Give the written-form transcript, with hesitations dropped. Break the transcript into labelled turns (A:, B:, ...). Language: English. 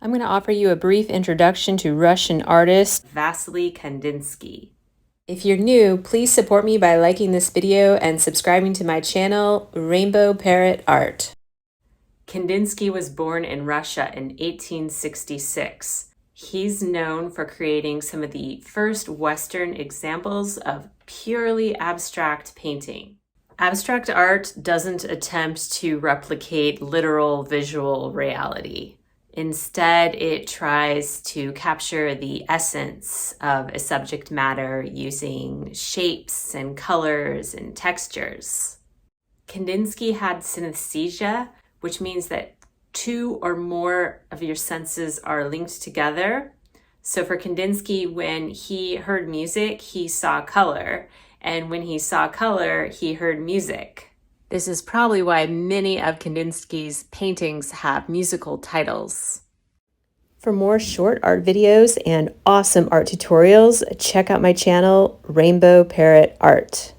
A: I'm going to offer you a brief introduction to Russian artist Wassily Kandinsky. If you're new, please support me by liking this video and subscribing to my channel, Rainbow Parrot Art. Kandinsky was born in Russia in 1866. He's known for creating some of the first Western examples of purely abstract painting. Abstract art doesn't attempt to replicate literal visual reality. Instead, it tries to capture the essence of a subject matter using shapes and colors and textures. Kandinsky had synesthesia, which means that two or more of your senses are linked together. So for Kandinsky, when he heard music, he saw color. And when he saw color, he heard music. This is probably why many of Kandinsky's paintings have musical titles. For more short art videos and awesome art tutorials, check out my channel, Rainbow Parrot Art.